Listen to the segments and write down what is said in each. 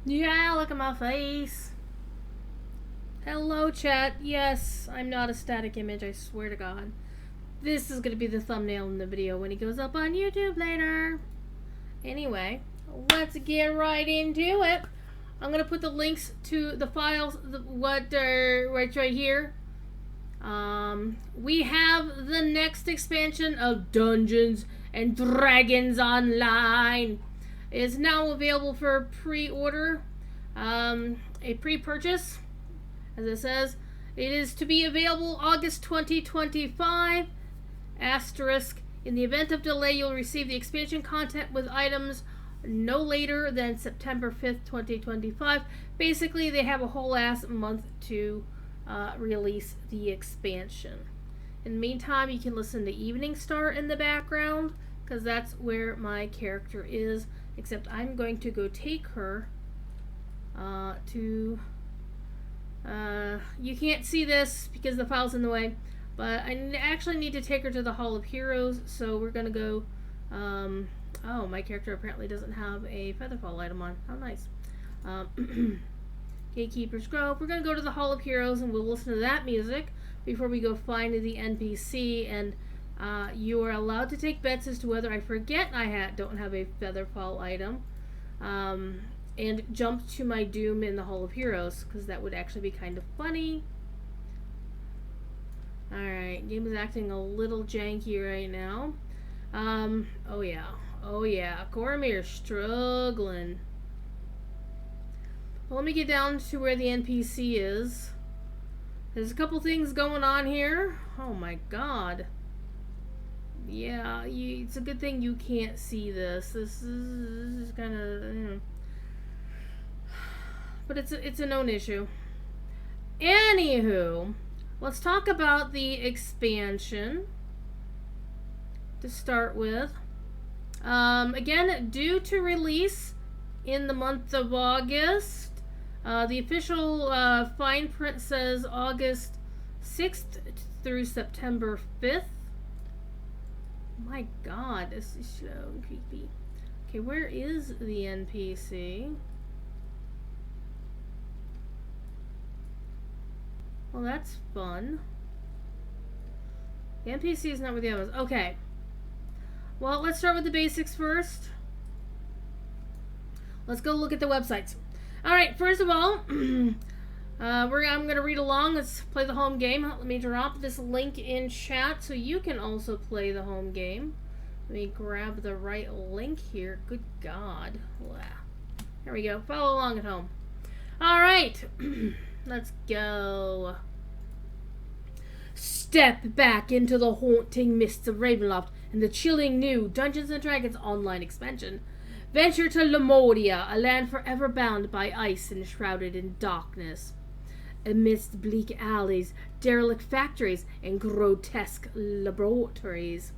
Yeah, look at my face. Hello, chat. Yes, I'm not a static image, I swear to God. This is going to be the thumbnail in the video when it goes up on YouTube later. Anyway, let's get right into it. I'm going to put the links to the files, right here. We have the next expansion of Dungeons and Dragons Online. It is now available for pre-order, a pre-purchase, as it says. It is to be available August 2025, asterisk. In the event of delay, you'll receive the expansion content with items no later than September 5th, 2025. Basically, they have a whole ass month to release the expansion. In the meantime, you can listen to Evening Star in the background, because that's where my character is. Except I'm going to go take her to... you can't see this because the file's in the way, but I actually need to take her to the Hall of Heroes, so we're going to go... oh, my character apparently doesn't have a Featherfall item on. How nice. Gatekeeper's Grove. We're going to go to the Hall of Heroes and we'll listen to that music before we go find the NPC, and you are allowed to take bets as to whether I forget I don't have a Featherfall item, and jump to my doom in the Hall of Heroes, because that would actually be kind of funny. Alright, game is acting a little janky right now. Oh yeah, Coromir's struggling. Well, let me get down to where the NPC is. There's a couple things going on here. Oh my god. Yeah, it's a good thing you can't see this. This is kind of... But it's a known issue. Anywho, let's talk about the expansion to start with. Again, due to release in the month of August. The official fine print says August 6th through September 5th. My god, this is so creepy. Okay, where is the NPC? Well, that's fun. The NPC is not where the other was. Okay. Well, let's start with the basics first. Let's go look at the websites. Alright, first of all, I'm going to read along. Let's play the home game. Let me drop this link in chat so you can also play the home game. Let me grab the right link here. Good God. Wow. Here we go. Follow along at home. Alright. Let's go. Step back into the haunting mists of Ravenloft and the chilling new Dungeons & Dragons online expansion. Venture to Lemuria, a land forever bound by ice and shrouded in darkness. Amidst bleak alleys, derelict factories, and grotesque laboratories.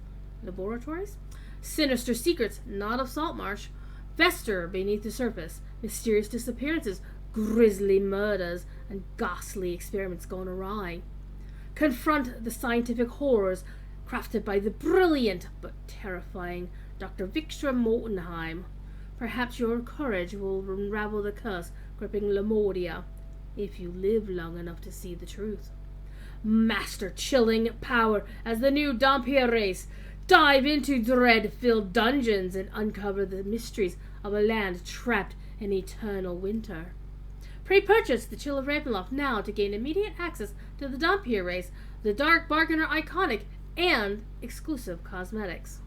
Sinister secrets, not of Saltmarsh, fester beneath the surface. Mysterious disappearances, grisly murders, and ghastly experiments gone awry. Confront the scientific horrors crafted by the brilliant but terrifying Dr. Victor Mortenheim. Perhaps your courage will unravel the curse gripping Lemuria, if you live long enough to see the truth. Master chilling power as the new Dhampir race. Dive into dread-filled dungeons and uncover the mysteries of a land trapped in eternal winter. Pre-purchase the Chill of Ravenloft now to gain immediate access to the Dhampir race, the Dark Bargainer Iconic, and exclusive cosmetics.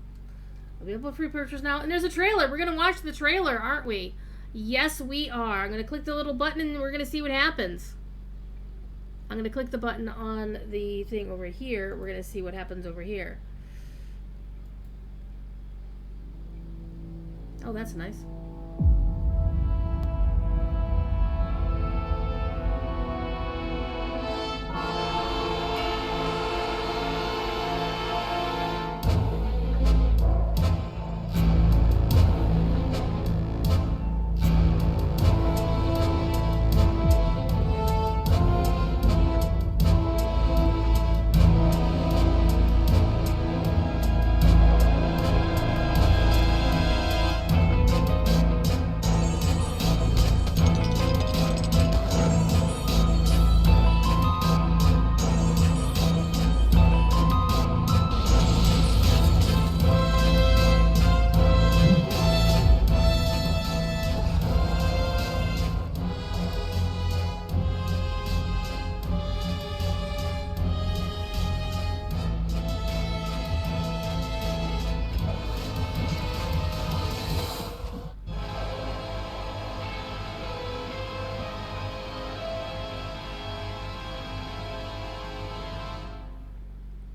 Available free purchase now. And there's a trailer. We're going to watch the trailer, aren't we? Yes, we are. I'm going to click the little button and we're going to see what happens. I'm going to click the button on the thing over here. We're going to see what happens over here. Oh, that's nice.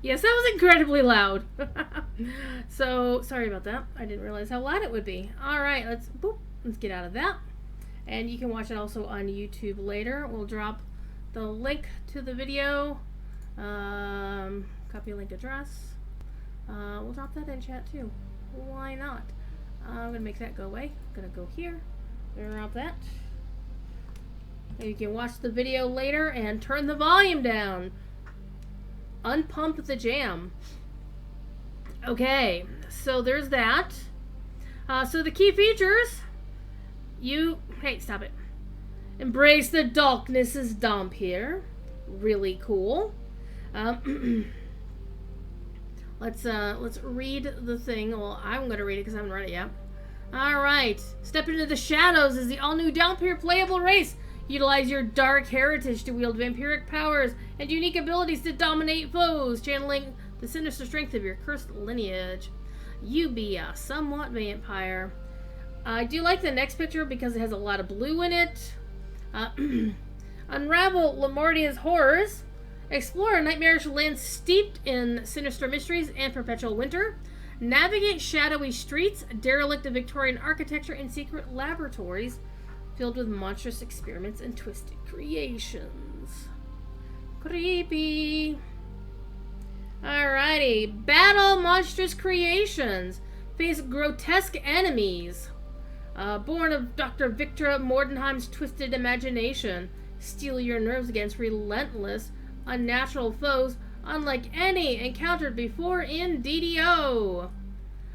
Yes, that was incredibly loud. So, sorry about that. I didn't realize how loud it would be. Alright, let's get out of that. And you can watch it also on YouTube later. We'll drop the link to the video. Copy link address. We'll drop that in chat too. Why not? I'm gonna make that go away. I'm gonna go here. Drop that. You can watch the video later and turn the volume down. Unpump the jam. Okay, so there's that. So the key features. Hey, stop it. Embrace the darkness's dump here. Really cool. Let's read the thing. Well, I'm gonna read it because I haven't read it yet. Alright. Step into the shadows as the all-new Downpier playable race. Utilize your dark heritage to wield vampiric powers and unique abilities to dominate foes, channeling the sinister strength of your cursed lineage. You be a somewhat vampire. I do like the next picture because it has a lot of blue in it. Unravel Lamortia's horrors. Explore a nightmarish land steeped in sinister mysteries and perpetual winter. Navigate shadowy streets, derelict of Victorian architecture, and secret laboratories filled with monstrous experiments and twisted creations. Creepy. Alrighty. Battle monstrous creations. Face grotesque enemies. Born of Dr. Victor Mordenheim's twisted imagination. Steel your nerves against relentless, unnatural foes unlike any encountered before in DDO.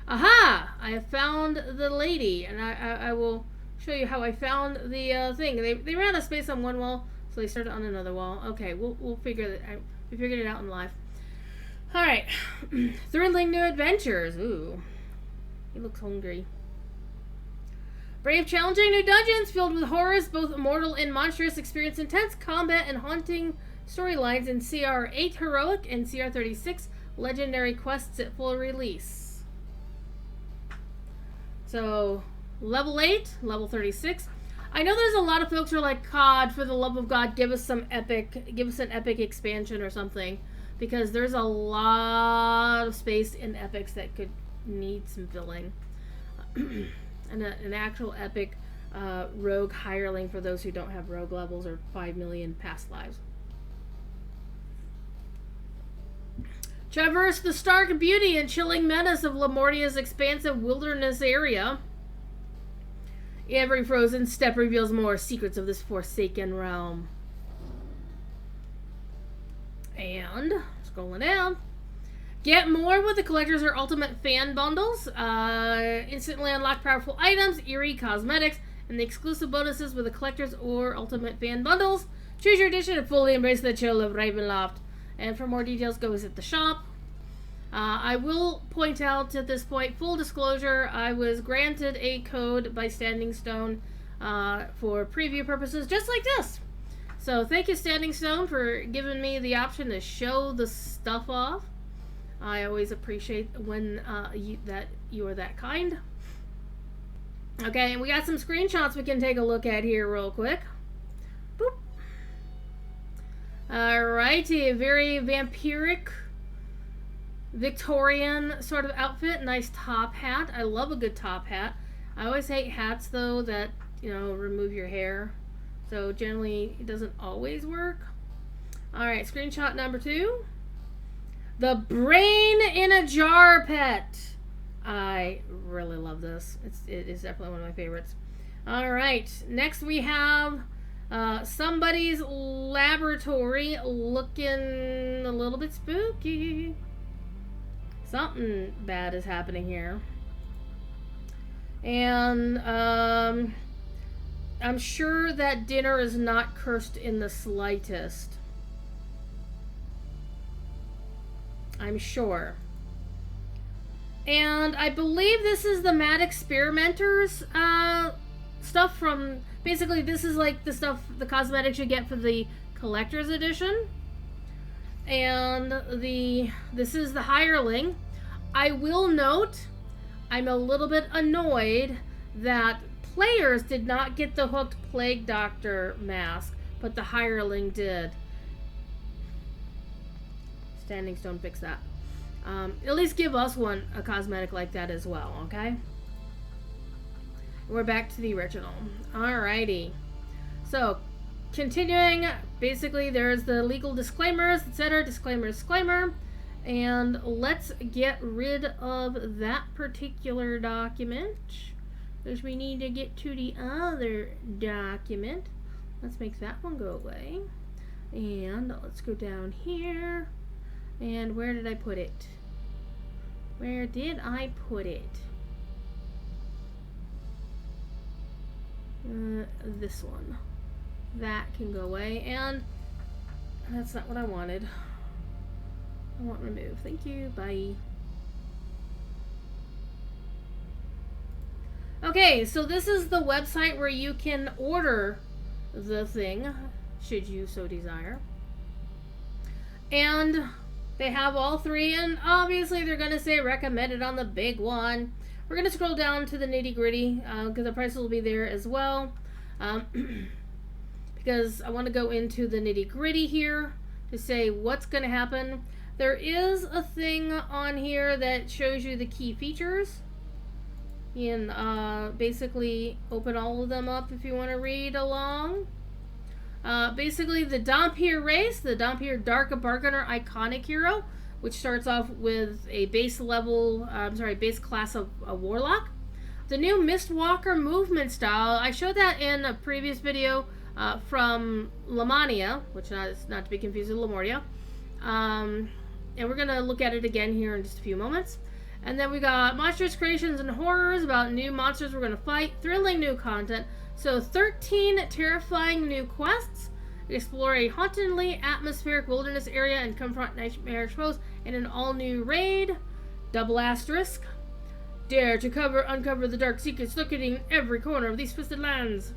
Aha! I have found the lady, and I will show you how I found the thing. They ran out of space on one wall, so they started on another wall. Okay, we'll figure it out. We figured it out in live. Alright. Thrilling new adventures. Ooh. He looks hungry. Brave, challenging new dungeons filled with horrors, both mortal and monstrous. Experience intense combat and haunting storylines in CR8 Heroic and CR36 Legendary quests at full release. So, level 8, level 36. I know there's a lot of folks who are like, COD, for the love of God, give us an epic expansion or something. Because there's a lot of space in epics that could need some filling. And an actual epic rogue hireling for those who don't have rogue levels or 5 million past lives. Traverse the stark beauty and chilling menace of Lamortia's expansive wilderness area. Every frozen step reveals more secrets of this forsaken realm. And, scrolling down. Get more with the Collectors or Ultimate Fan Bundles. Instantly unlock powerful items, eerie cosmetics, and the exclusive bonuses with the Collectors or Ultimate Fan Bundles. Choose your edition and fully embrace the Chill of Ravenloft. And for more details, go visit the shop. I will point out at this point, full disclosure, I was granted a code by Standing Stone for preview purposes, just like this. So thank you, Standing Stone, for giving me the option to show the stuff off. I always appreciate when you are that kind. Okay, and we got some screenshots we can take a look at here real quick. Boop. Alrighty, a very vampiric Victorian sort of outfit. Nice top hat. I love a good top hat. I always hate hats, though, that, remove your hair. So generally, it doesn't always work. Alright, screenshot number 2. The Brain in a Jar Pet. I really love this. It is definitely one of my favorites. Alright, next we have somebody's laboratory looking a little bit spooky. Something bad is happening here. And I'm sure that dinner is not cursed in the slightest. I'm sure. And I believe this is the Mad Experimenters stuff from... Basically, this is like the stuff, the cosmetics you get for the Collector's Edition. And this is the Hireling. I will note, I'm a little bit annoyed that players did not get the Hooked Plague Doctor mask, but the Hireling did. Standing Stone fix that. At least give us a cosmetic like that as well, okay? We're back to the original. Alrighty. So, continuing, basically there's the legal disclaimers, etc. Disclaimer. And let's get rid of that particular document. Because we need to get to the other document. Let's make that one go away. And let's go down here. And where did I put it? Where did I put it? This one. That can go away. And that's not what I wanted. I want remove. Thank you. Bye. Okay, so this is the website where you can order the thing, should you so desire. And they have all three, and obviously they're going to say recommended on the big one. We're going to scroll down to the nitty-gritty, because the prices will be there as well. Because I want to go into the nitty-gritty here to say what's going to happen. There is a thing on here that shows you the key features. You can basically open all of them up if you want to read along. Basically, the Dhampir race, the Dhampir Dark Bargainer Iconic Hero, which starts off with a base class of a Warlock. The new Mistwalker movement style, I showed that in a previous video from Lamania, which is not to be confused with Lemuria. And we're going to look at it again here in just a few moments. And then we got monstrous creations and horrors about new monsters we're going to fight, thrilling new content. So 13 terrifying new quests. Explore a hauntingly atmospheric wilderness area and confront nightmarish foes in an all-new raid. Double asterisk. Dare to uncover the dark secrets lurking in every corner of these twisted lands.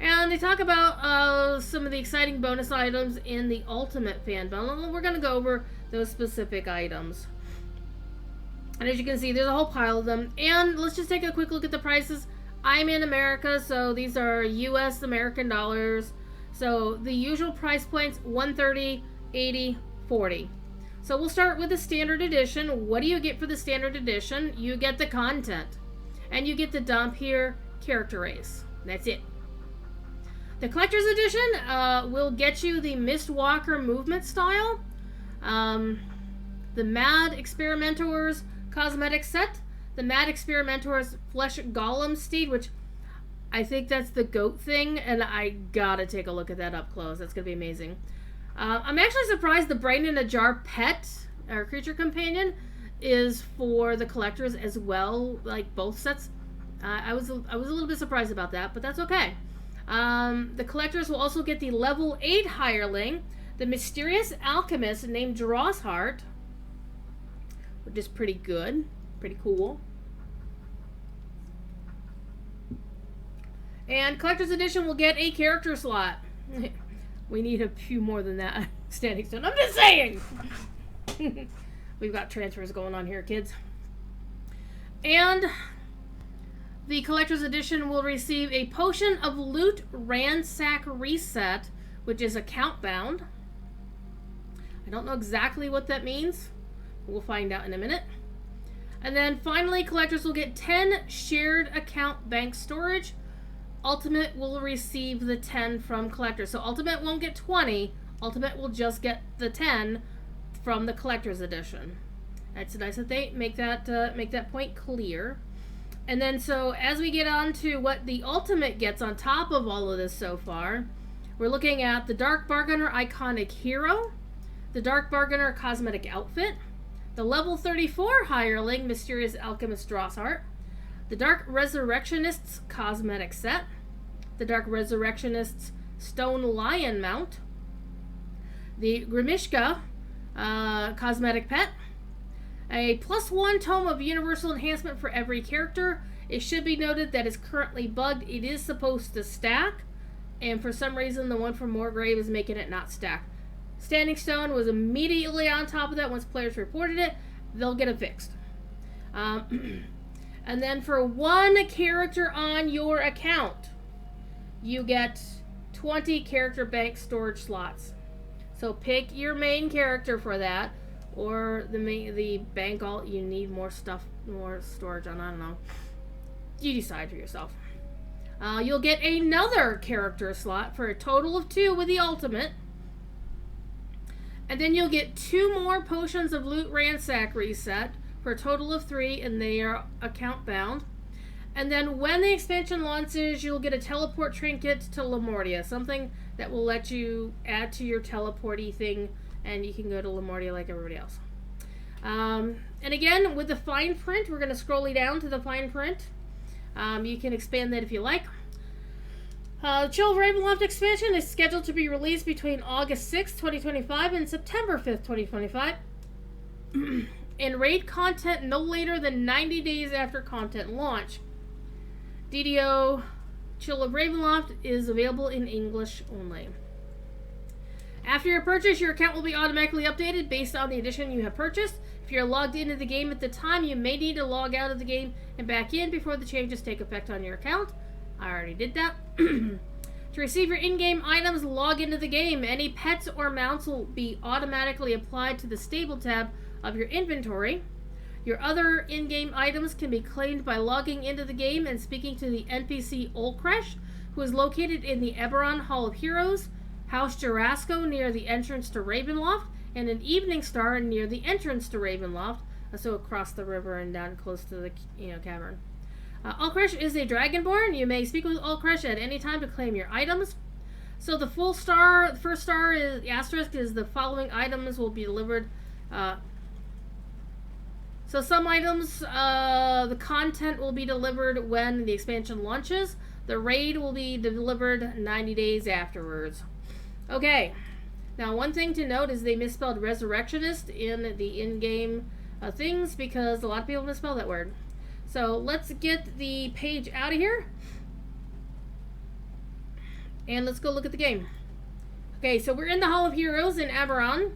And they talk about some of the exciting bonus items in the Ultimate Fan Bundle. And we're going to go over those specific items. And as you can see, there's a whole pile of them. And let's just take a quick look at the prices. I'm in America, so these are US American dollars. So the usual price points, $130, $80, $40. So we'll start with the standard edition. What do you get for the standard edition? You get the content. And you get the Dhampir character race. That's it. The collector's edition will get you the Mistwalker movement style. The Mad Experimentor's Cosmetic set, the Mad Experimentor's Flesh Golem Steed, which I think that's the goat thing, and I gotta take a look at that up close. That's gonna be amazing. I'm actually surprised the Brain in a Jar pet, or creature companion, is for the collectors as well, like both sets. I was a little bit surprised about that, but that's okay. The collectors will also get the level 8 Higherling, the mysterious alchemist named Drossheart, which is pretty good, pretty cool. And Collector's Edition will get a character slot. We need a few more than that. Standing Stone. I'm just saying! We've got transfers going on here, kids. And the Collector's Edition will receive a Potion of Loot Ransack Reset, which is account bound. I don't know exactly what that means. We'll find out in a minute. And then finally, collectors will get 10 shared account bank storage. Ultimate will receive the 10 from collectors. So Ultimate won't get 20. Ultimate will just get the 10 from the collector's edition. It's nice that they make that point clear. And then so as we get on to what the Ultimate gets on top of all of this so far, we're looking at the Dark Bargainer Iconic Hero, the Dark Bargainer Cosmetic Outfit, the level 34 Higherling Mysterious Alchemist Drossheart, the Dark Resurrectionist's Cosmetic Set, the Dark Resurrectionist's Stone Lion Mount, the Grimishka Cosmetic Pet, a +1 Tome of Universal Enhancement for every character. It should be noted that it's currently bugged. It is supposed to stack, and for some reason the one from Moorgrave is making it not stack. Standing Stone was immediately on top of that once players reported it. They'll get it fixed. And then for one character on your account, you get 20 character bank storage slots. So pick your main character for that. or the bank alt you need more stuff, more storage on. I don't know. You decide for yourself. You'll get another character slot for a total of 2 with the ultimate. And then you'll get 2 more potions of loot ransack reset for a total of 3, and they are account bound. And then when the expansion launches, you'll get a teleport trinket to Lamortia, something that will let you add to your teleporty thing, and you can go to Lamortia like everybody else. And again, with the fine print, we're going to scroll down to the fine print. You can expand that if you like. Chill of Ravenloft expansion is scheduled to be released between August 6th, 2025 and September 5th, 2025. And raid content no later than 90 days after content launch. DDO Chill of Ravenloft is available in English only. After your purchase, your account will be automatically updated based on the edition you have purchased. If you're logged into the game at the time, you may need to log out of the game and back in before the changes take effect on your account. I already did that. To receive your in-game items, log into the game. Any pets or mounts will be automatically applied to the stable tab of your inventory. Your other in-game items can be claimed by logging into the game and speaking to the NPC Olcresh, who is located in the Eberron Hall of Heroes, House Jarasco near the entrance to Ravenloft, and an Evening Star near the entrance to Ravenloft, so across the river and down close to the cavern. Olcresh is a Dragonborn. You may speak with Olcresh at any time to claim your items. So the first star is asterisk is the following items will be delivered. So some items, the content will be delivered when the expansion launches. The raid will be delivered 90 days afterwards. Okay. Now, one thing to note is they misspelled Resurrectionist in the in-game things because a lot of people misspell that word. So let's get the page out of here. And let's go look at the game. Okay, so we're in the Hall of Heroes in Eberron.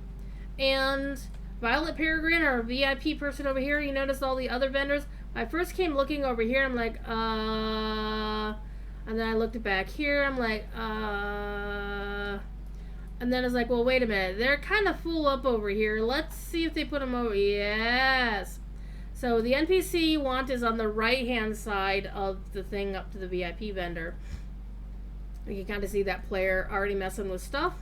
And Violet Peregrine, our VIP person over here, you notice all the other vendors. I first came looking over here, I'm like, and then I looked back here, I'm like, and then it's like, well, wait a minute, they're kind of full up over here. Let's see if they put them over. Yes. So the NPC want is on the right-hand side of the thing up to the VIP vendor. You can kind of see that player already messing with stuff.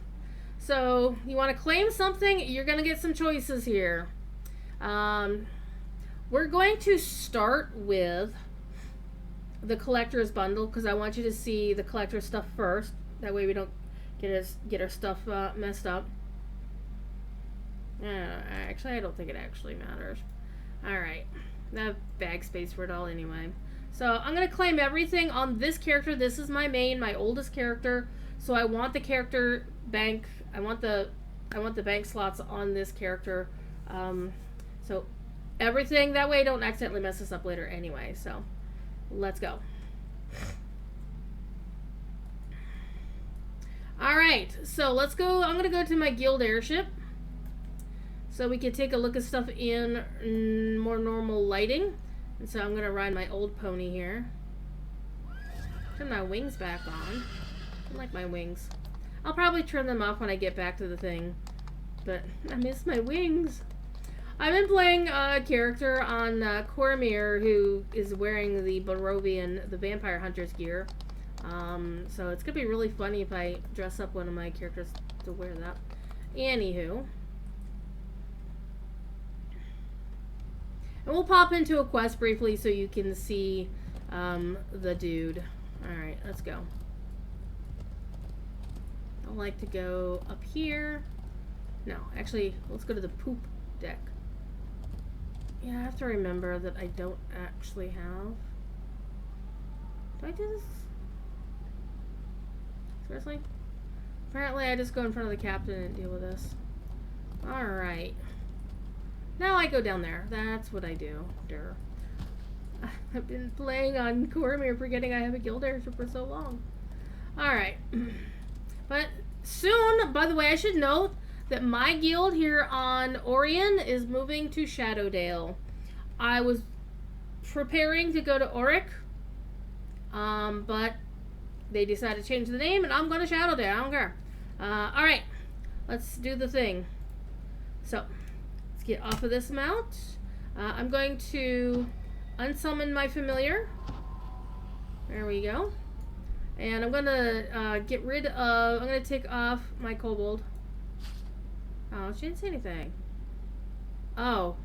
So you want to claim something, you're going to get some choices here. We're going to start with the collector's bundle because I want you to see the collector's stuff first. That way we don't get our stuff messed up. Actually, I don't think it actually matters. Alright. I have bag space for it all anyway. So I'm going to claim everything on this character. This is my main, my oldest character. So I want the character bank. I want the bank slots on this character. So everything, that way I don't accidentally mess this up later anyway. So let's go. Alright, so let's go. I'm going to go to my guild airship. So we can take a look at stuff in more normal lighting. And so I'm going to ride my old pony here. Turn my wings back on. I like my wings. I'll probably turn them off when I get back to the thing. But I miss my wings. I've been playing a character on Cormyr who is wearing the Barovian, the Vampire Hunter's gear. So it's going to be really funny if I dress up one of my characters to wear that. Anywho. And we'll pop into a quest briefly so you can see the dude. Alright, let's go. I like to go up here. No, actually, let's go to the poop deck. Yeah, I have to remember that I don't actually have... Do I do this? Seriously? Apparently I just go in front of the captain and deal with this. Alright. Now I go down there. That's what I do. Durr. I've been playing on Cormyr forgetting I have a guild airship for so long. Alright. But soon, by the way, I should note that my guild here on Orion is moving to Shadowdale. I was preparing to go to Auric, but they decided to change the name, and I'm going to Shadowdale. I don't care. Alright. Let's do the thing. So, let's get off of this mount. I'm going to unsummon my familiar. There we go. And I'm gonna get rid of... I'm gonna take off my kobold. Oh, she didn't say anything. Oh,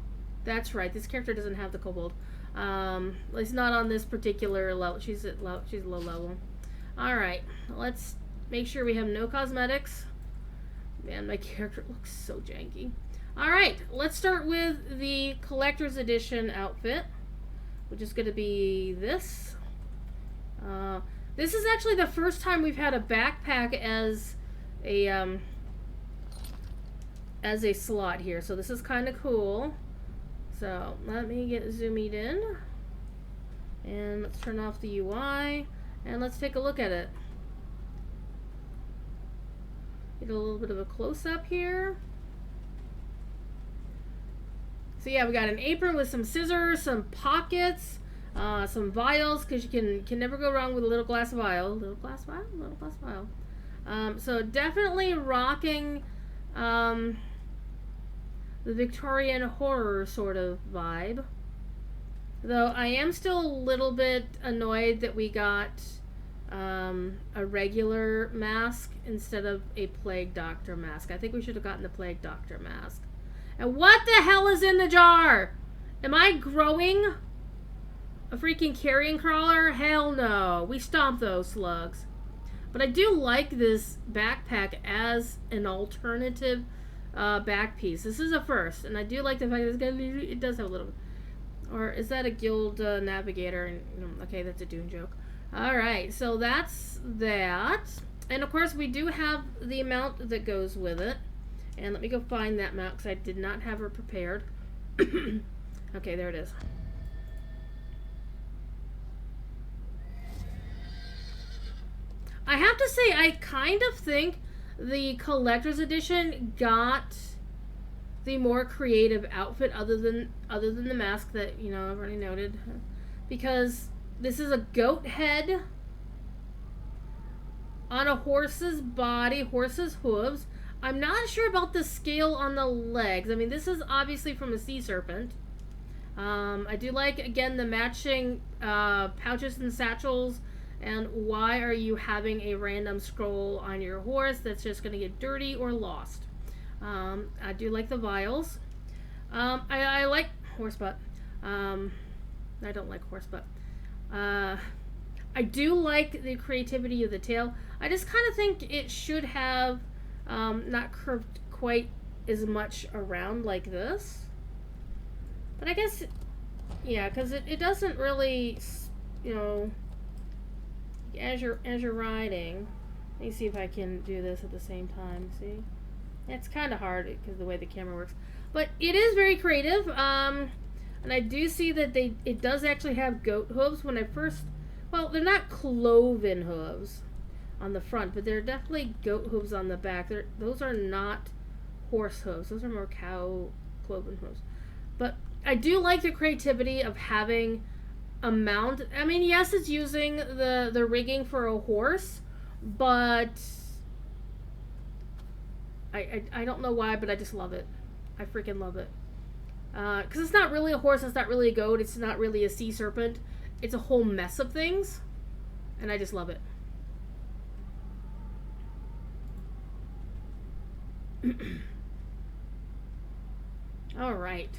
that's right. This character doesn't have the kobold. At least not on this particular level. She's low level. Alright, let's make sure we have no cosmetics. Man, my character looks so janky. Alright, let's start with the collector's edition outfit, which is going to be this. This is actually the first time we've had a backpack as a slot here, so this is kind of cool. So let me get zoomed in, and let's turn off the UI, and let's take a look at it. Get a little bit of a close-up here. So yeah, we got an apron with some scissors, some pockets, some vials, because you can never go wrong with a little glass vial. Little glass vial. So definitely rocking the Victorian horror sort of vibe. Though I am still a little bit annoyed that we got a regular mask instead of a Plague Doctor mask. I think we should have gotten the Plague Doctor mask. And what the hell is in the jar? Am I growing a freaking carrion crawler? Hell no. We stomp those slugs. But I do like this backpack as an alternative back piece. This is a first, and I do like the fact that it does have a little... Or is that a guild navigator? Okay, that's a Dune joke. Alright, so that's that. And of course we do have the mount that goes with it. And let me go find that mount because I did not have her prepared. Okay, there it is. I have to say, I kind of think the collector's edition got the more creative outfit other than the mask that, you know, I've already noted. Because this is a goat head on a horse's body, horse's hooves. I'm not sure about the scale on the legs. I mean, this is obviously from a sea serpent. I do like, again, the matching pouches and satchels. And why are you having a random scroll on your horse that's just going to get dirty or lost? I do like the vials. I like horse butt. I don't like horse butt. I do like the creativity of the tail. I just kind of think it should have not curved quite as much around like this. But I guess, yeah, because it doesn't really, you know... As you're riding, let me see if I can do this at the same time. See, it's kind of hard because the way the camera works, but it is very creative. And I do see that it does actually have goat hooves. When I first, well, they're not cloven hooves on the front, but they're definitely goat hooves on the back. Those are not horse hooves. Those are more cow cloven hooves. But I do like the creativity of having a mount. I mean, yes, it's using the rigging for a horse, but I don't know why, but I just love it. I freaking love it. Because it's not really a horse, it's not really a goat, it's not really a sea serpent. It's a whole mess of things, and I just love it. Alright.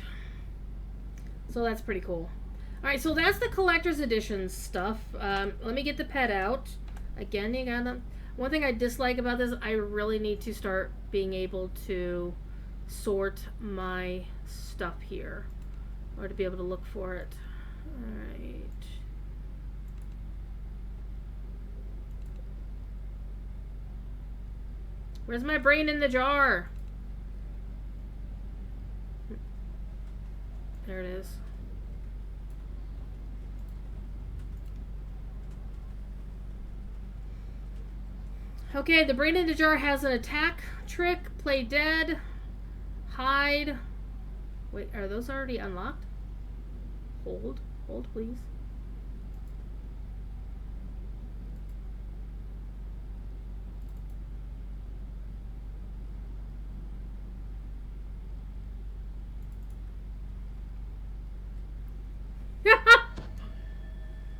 So that's pretty cool. Alright, so that's the collector's edition stuff. Let me get the pet out. Again, you got them. One thing I dislike about this, I really need to start being able to sort my stuff here. Or to be able to look for it. Alright. Where's my brain in the jar? There it is. Okay, the brain in the jar has an attack trick, play dead, hide. Wait, are those already unlocked? Hold please.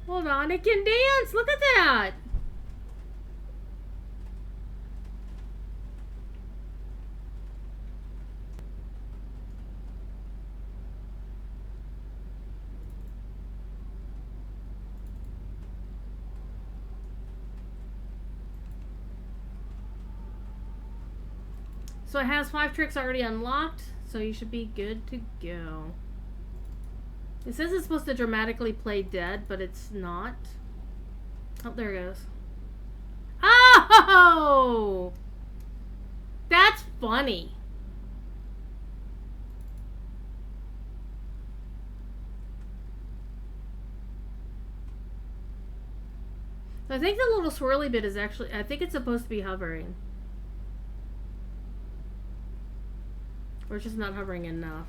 Hold on, it can dance! Look at that! So it has 5 tricks already unlocked, so you should be good to go. It says it's supposed to dramatically play dead, but it's not. Oh, there it goes. Oh! That's funny. I think the little swirly bit is actually, I think it's supposed to be hovering. Or it's just not hovering enough.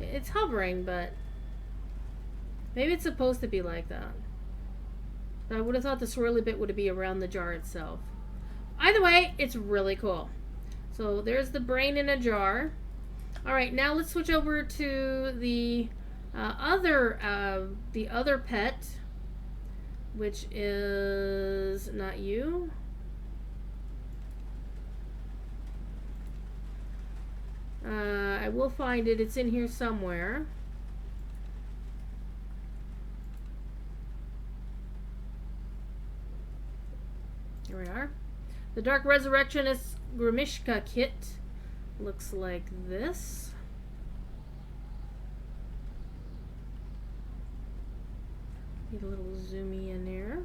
It's hovering, but maybe it's supposed to be like that. But I would have thought the swirly bit would be around the jar itself. Either way, it's really cool. So there's the brain in a jar. Alright, now let's switch over to the other pet, which is not you. I will find it. It's in here somewhere. Here we are. The Dark Resurrectionist Grimishka kit looks like this. Need a little zoomy in there.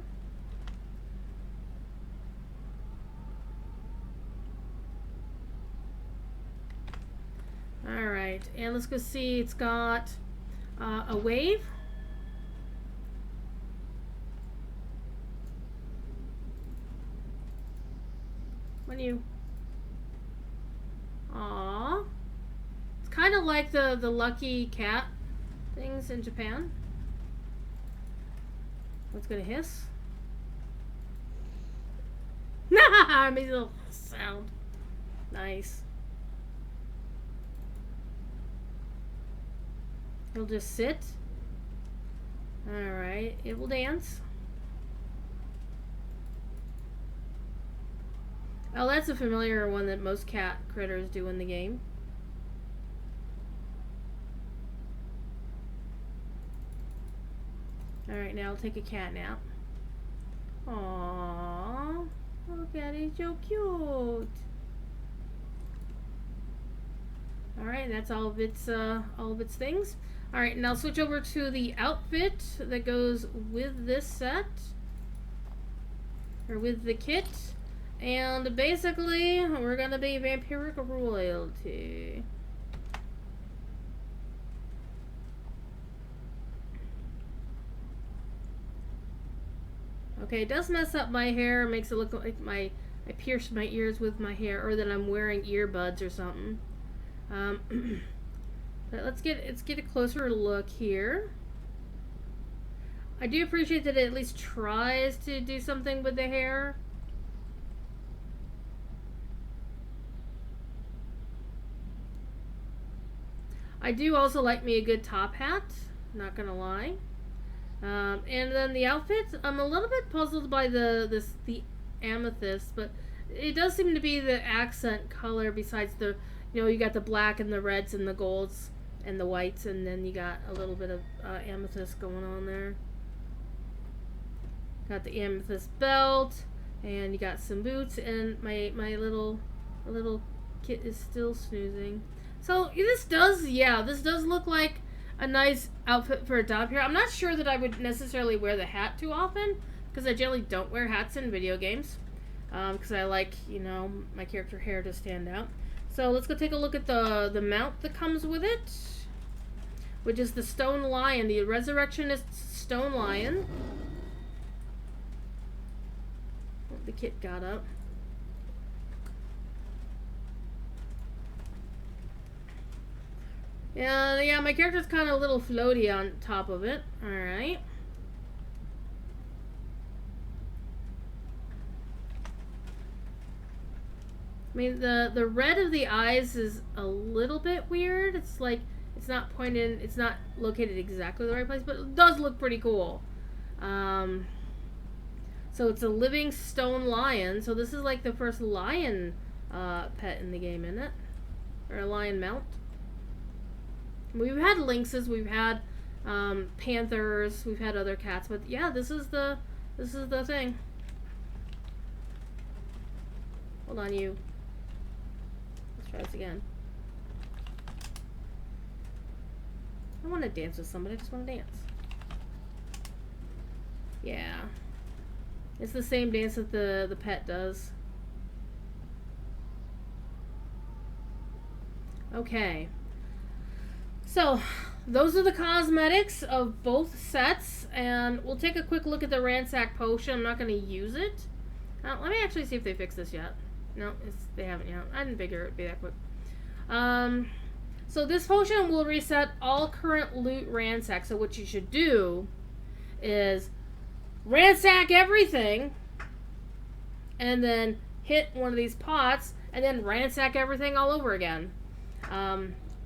Alright, and let's go see. It's got a wave. When you... Aww. It's kind of like the lucky cat things in Japan. What's gonna hiss? Nah, makes a little sound. Nice. He'll just sit. Alright, it will dance. Oh, that's a familiar one that most cat critters do in the game. Alright, now I'll take a cat nap. Aww. Look at it, so cute. Alright, that's all of its things. Alright, now switch over to the outfit that goes with this set. Or with the kit. And basically, we're gonna be vampiric royalty. Okay, it does mess up my hair. It makes it look like I pierced my ears with my hair, or that I'm wearing earbuds or something. But let's get a closer look here. I do appreciate that it at least tries to do something with the hair. I do also like me a good top hat, not gonna lie. And then the outfit, I'm a little bit puzzled by the amethyst, but it does seem to be the accent color besides the, you know, you got the black and the reds and the golds and the whites, and then you got a little bit of amethyst going on there. Got the amethyst belt, and you got some boots, and my little kit is still snoozing. So this does look like a nice outfit for a dog here. I'm not sure that I would necessarily wear the hat too often, because I generally don't wear hats in video games, because I like, you know, my character hair to stand out. So let's go take a look at the mount that comes with it, which is the stone lion, the Resurrectionist stone lion. Oh, the kit got up. Yeah, my character's kind of a little floaty on top of it. Alright. I mean, the red of the eyes is a little bit weird. It's like, It's not pointed, it's not located exactly the right place, but it does look pretty cool. So it's a living stone lion. So this is like the first lion pet in the game, isn't it? Or a lion mount. We've had lynxes, we've had panthers, we've had other cats, but yeah, this is the thing. Hold on, you. Let's try this again. I want to dance with somebody. I just want to dance. Yeah. It's the same dance that the pet does. Okay. So, those are the cosmetics of both sets, and we'll take a quick look at the Ransack Potion. I'm not going to use it. Let me actually see if they fixed this yet. No, they haven't yet. I didn't figure it'd be that quick. So this potion will reset all current loot ransack. So what you should do is ransack everything, and then hit one of these pots, and then ransack everything all over again.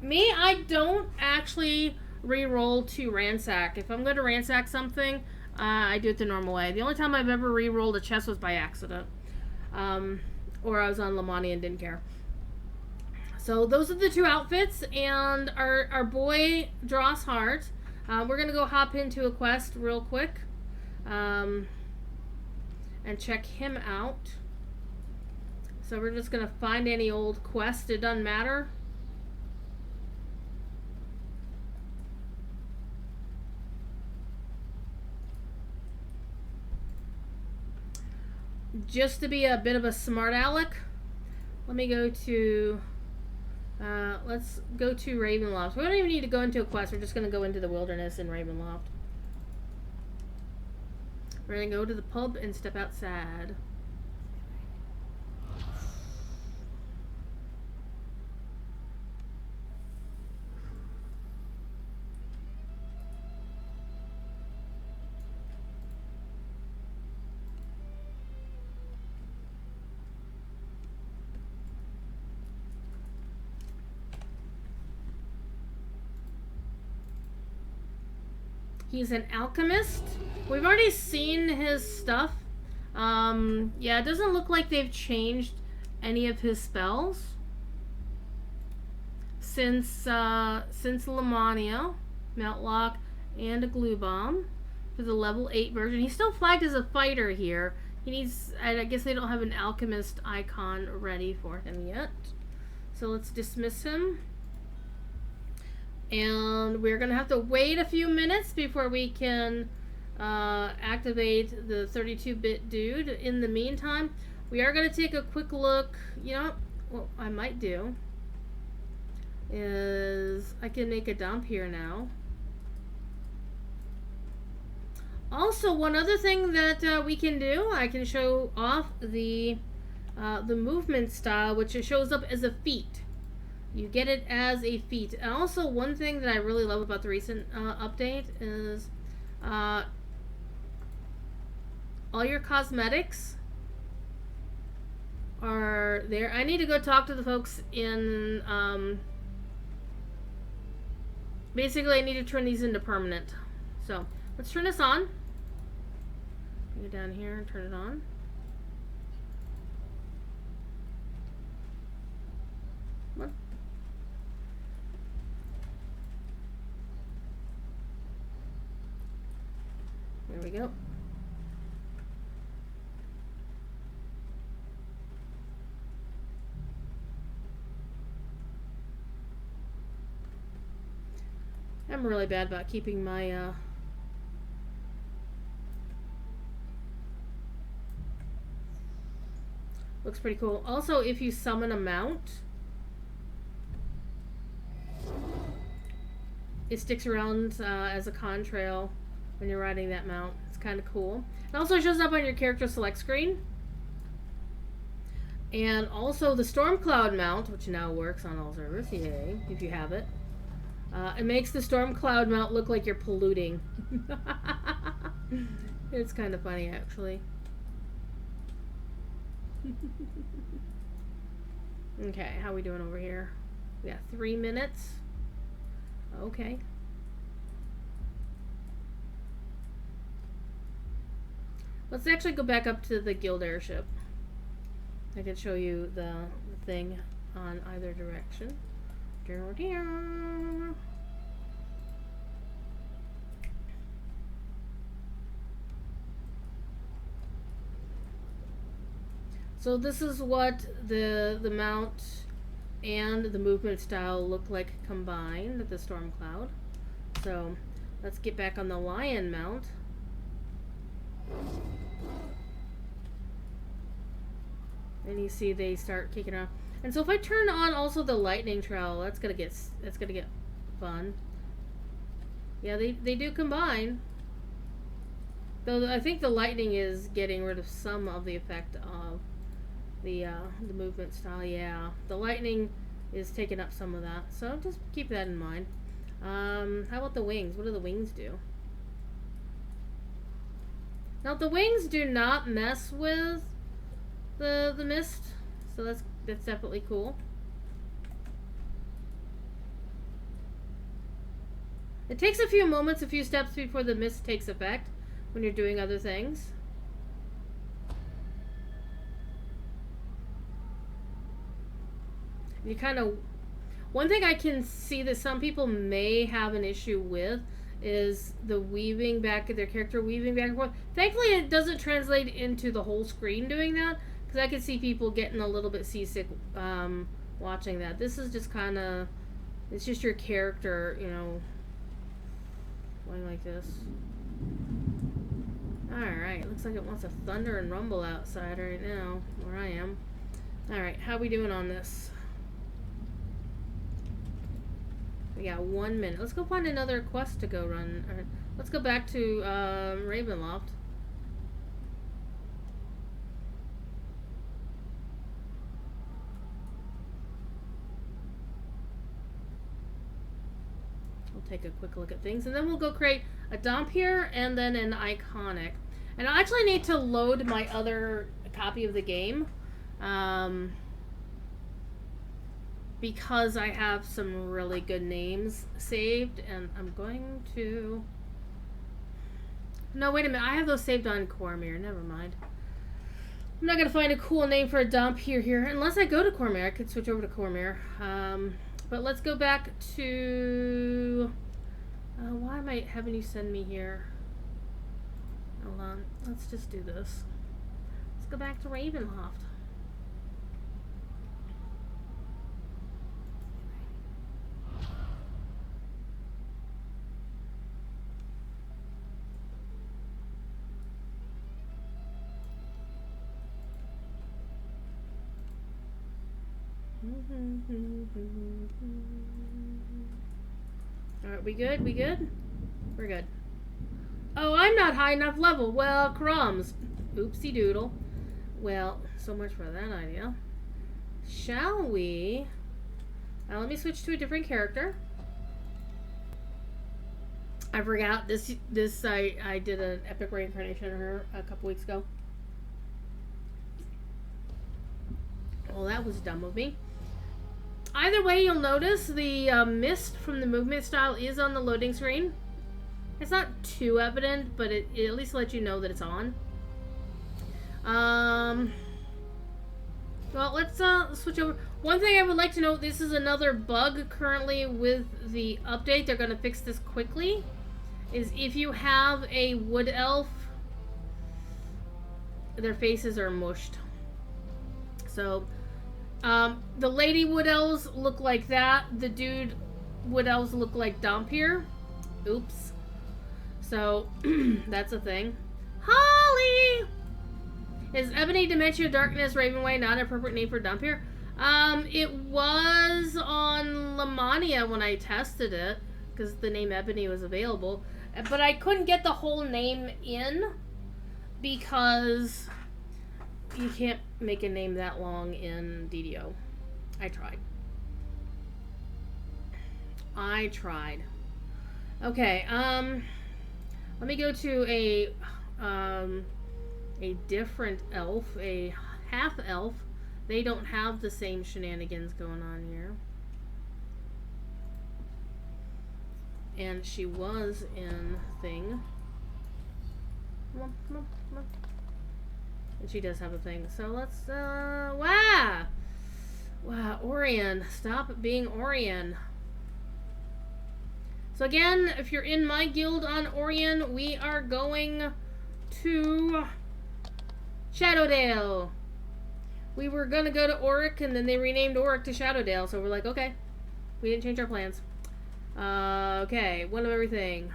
Me, I don't actually re-roll to ransack. If I'm going to ransack something, I do it the normal way. The only time I've ever re-rolled a chest was by accident. Or I was on Lamani and didn't care. So those are the two outfits, and our boy Dross Heart. We're going to go hop into a quest real quick. And check him out. So we're just going to find any old quest. It doesn't matter. Just to be a bit of a smart aleck, let me go to, let's go to Ravenloft. We don't even need to go into a quest. We're just going to go into the wilderness in Ravenloft. We're going to go to the pub and step outside. He's an alchemist. We've already seen his stuff. Yeah, it doesn't look like they've changed any of his spells since Lamania, Meltlock, and a Glue Bomb for the level 8 version. He's still flagged as a fighter here. He needs, I guess they don't have an alchemist icon ready for him yet. So let's dismiss him. And we're going to have to wait a few minutes before we can activate the 32-bit dude. In the meantime, we are going to take a quick look. You know what I might do is I can make a dump here now. Also, one other thing that we can do, I can show off the movement style, which it shows up as a feat. You get it as a feat. And also, one thing that I really love about the recent update is all your cosmetics are there. I need to go talk to the folks in... basically, I need to turn these into permanent. So, let's turn this on. Go down here and turn it on. What? There we go. I'm really bad about keeping my looks pretty cool. Also, if you summon a mount, it sticks around as a contrail when you're riding that mount. It's kind of cool. It also shows up on your character select screen. And also the Stormcloud mount, which now works on all servers, yay, if you have it. It makes the Stormcloud mount look like you're polluting. It's kind of funny, actually. Okay, how we doing over here? We got 3 minutes. Okay. Let's actually go back up to the guild airship. I can show you the thing on either direction. So this is what the mount and the movement style look like combined, the storm cloud. So let's get back on the lion mount. And you see they start kicking off. And so if I turn on also the lightning trowel, that's gonna get fun. Yeah, they do combine. Though I think the lightning is getting rid of some of the effect of the movement style. Yeah, the lightning is taking up some of that. So just keep that in mind. How about the wings? What do the wings do? Now the wings do not mess with the mist, so that's definitely cool. It takes a few moments, a few steps before the mist takes effect when you're doing other things. You kind of, one thing I can see that some people may have an issue with is the weaving back, their character weaving back and forth. Thankfully it doesn't translate into the whole screen doing that, because I could see people getting a little bit seasick watching that. This is just kind of, it's just your character, you know, going like this. Alright, looks like it wants to thunder and rumble outside right now, where I am. Alright, how we doing on this? We got 1 minute. Let's go find another quest to go run. Or, let's go back to Ravenloft. We'll take a quick look at things, and then we'll go create a Dompier and then an Iconic. And I actually need to load my other copy of the game. Because I have some really good names saved, and I'm going to... No, wait a minute. I have those saved on Cormyr. Never mind. I'm not going to find a cool name for a Dompier here. Unless I go to Cormyr. I could switch over to Cormyr. But let's go back to... why am I having you send me here? Hold on. Let's just do this. Let's go back to Ravenloft. Alright, we good? We good? We're good. Oh, I'm not high enough level. Well, crumbs. Oopsie doodle. Well, so much for that idea. Shall we? Let me switch to a different character. I forgot this. I did an epic reincarnation of her a couple weeks ago. Well, that was dumb of me. Either way, you'll notice the mist from the movement style is on the loading screen. It's not too evident, but it at least lets you know that it's on. Well, let's switch over. One thing I would like to note, this is another bug currently with the update. They're going to fix this quickly. Is if you have a wood elf, their faces are mushed. So... the lady wood elves look like that. The dude wood elves look like Dompier. Oops. So, that's a thing. Holly! Is Ebony Dementia Darkness Ravenway not an appropriate name for Dompier? It was on Lamania when I tested it, because the name Ebony was available. But I couldn't get the whole name in, because... you can't make a name that long in DDO. I tried. Okay, let me go to a different elf, a half elf. They don't have the same shenanigans going on here. And she was in thing. Come on, come on, come on. And she does have a thing. So let's, wow! Wow, Orion. Stop being Orion. So again, if you're in my guild on Orion, we are going to Shadowdale. We were gonna go to Auric, and then they renamed Auric to Shadowdale, so we're like, okay. We didn't change our plans. Okay, one of everything.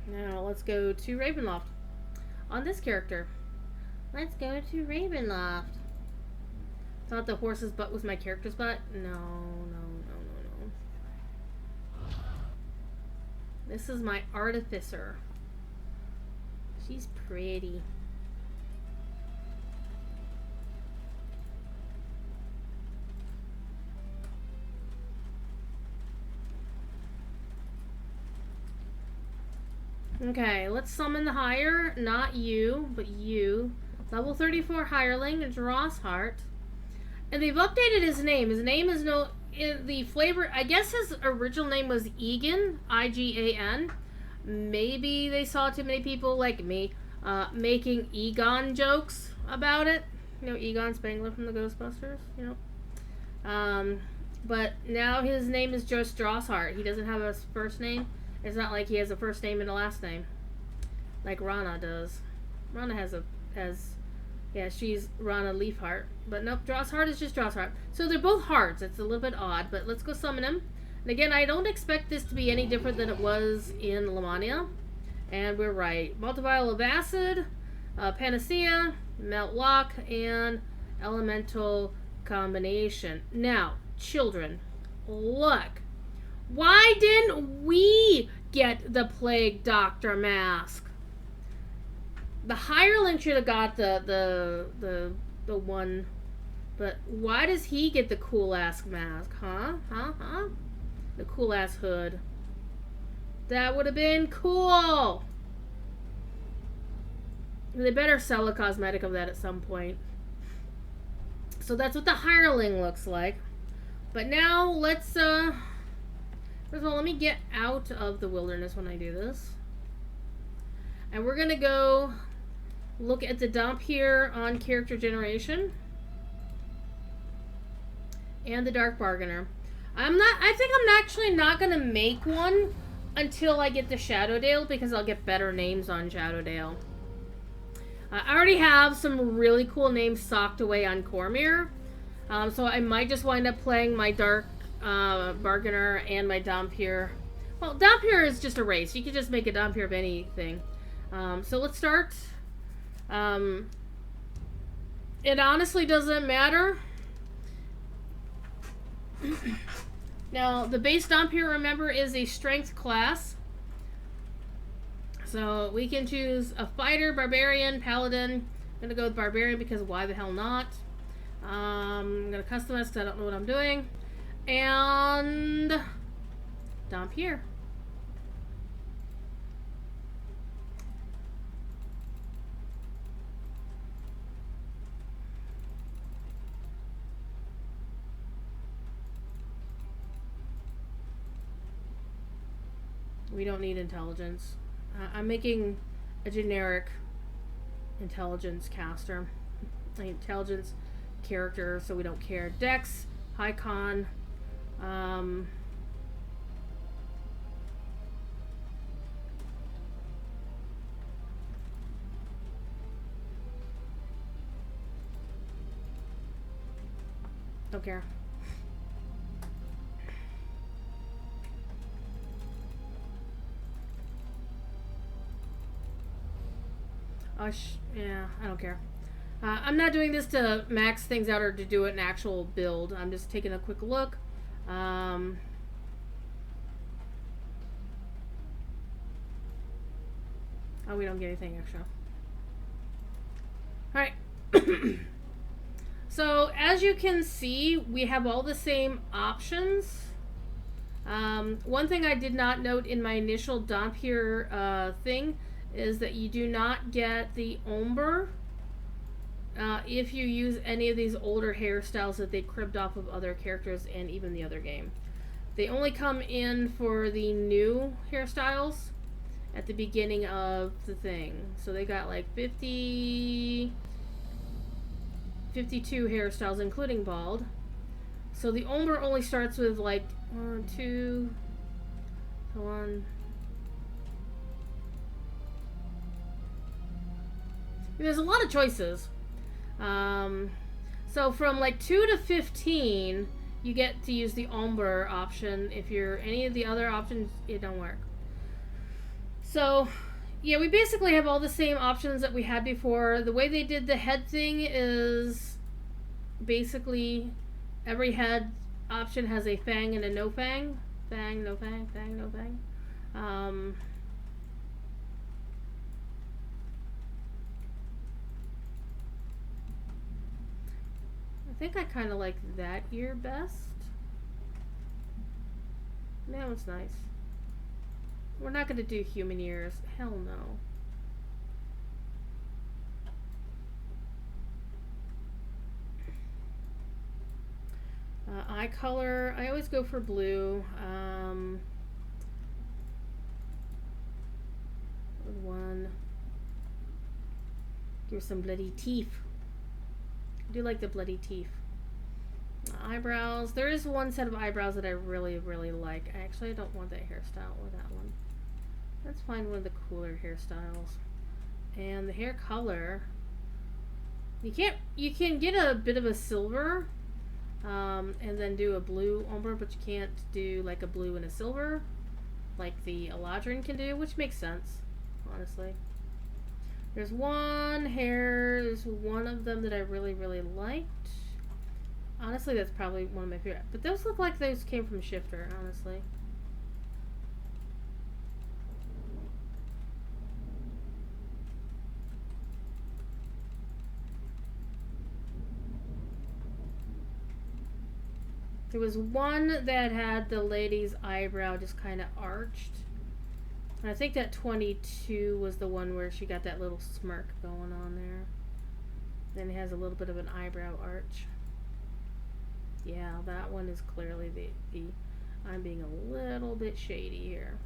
Now, let's go to Ravenloft. On this character. Let's go to Ravenloft. Thought the horse's butt was my character's butt? No, no, no, no, no. This is my artificer. She's pretty. Okay, let's summon the higher. Not you, but you. Level 34 Higherling, Drossheart. And they've updated his name. His name is no... In the flavor... I guess his original name was Egan. I-G-A-N. Maybe they saw too many people like me making Egon jokes about it. You know, Egon Spangler from the Ghostbusters, you know. But now his name is just Drossheart. He doesn't have a first name. It's not like he has a first name and a last name. Like Rana does. Rana has... Yeah, she's Rana Leafheart. But nope, Drossheart is just Drossheart. So they're both hearts. It's a little bit odd, but let's go summon him. And again, I don't expect this to be any different than it was in Lamania. And we're right. Multivial of Acid, Panacea, Melt Lock, and Elemental Combination. Now, children, look. Why didn't we get the Plague Doctor mask? The Higherling should have got the one, but why does he get the cool ass mask? Huh? The cool ass hood. That would have been cool. They better sell a cosmetic of that at some point. So that's what the Higherling looks like. But now let's first of all, let me get out of the wilderness when I do this. And we're gonna go look at the dump here on character generation. And the Dark Bargainer. I think I'm actually not gonna make one until I get to Shadowdale, because I'll get better names on Shadowdale. I already have some really cool names socked away on Cormyr. So I might just wind up playing my Dark Bargainer and my Dhampir. Well, Dhampir is just a race. You could just make a Dhampir of anything. So let's start. It honestly doesn't matter. Now, the base Dhampir, remember, is a strength class. So we can choose a fighter, barbarian, paladin. I'm going to go with barbarian because why the hell not? I'm going to customize because I don't know what I'm doing. And Dhampir. We don't need intelligence. I'm making a generic intelligence caster. Intelligence character, so we don't care. Dex, high con. Don't care. Yeah, I don't care. I'm not doing this to max things out or to do an actual build. I'm just taking a quick look. Oh, we don't get anything extra. Alright. So, as you can see, we have all the same options. One thing I did not note in my initial dump here thing is that you do not get the Ombre if you use any of these older hairstyles that they cribbed off of other characters and even the other game. They only come in for the new hairstyles at the beginning of the thing. So they got like 52 hairstyles, including bald. So the Ombre only starts with like 1, 2, 1. There's a lot of choices. So from like 2 to 15, you get to use the Ombre option. If you're any of the other options, it don't work. So, yeah, we basically have all the same options that we had before. The way they did the head thing is basically every head option has a fang and a no fang. Fang, no fang, fang, no fang. I think I kind of like that ear best. That one's nice. We're not going to do human ears. Hell no. Eye color, I always go for blue. One. Give her some bloody teeth. I do like the bloody teeth. Eyebrows. There is one set of eyebrows that I really, really like. Actually, I don't want that hairstyle or that one. Let's find one of the cooler hairstyles. And the hair color. You can get a bit of a silver. And then do a blue ombre, but you can't do like a blue and a silver like the Eladrin can do, which makes sense, honestly. There's one of them that I really, really liked. Honestly, that's probably one of my favorite. But those look like those came from Shifter, honestly. There was one that had the lady's eyebrow just kind of arched. And I think that 22 was the one where she got that little smirk going on there. Then it has a little bit of an eyebrow arch. Yeah, that one is clearly the I'm being a little bit shady here.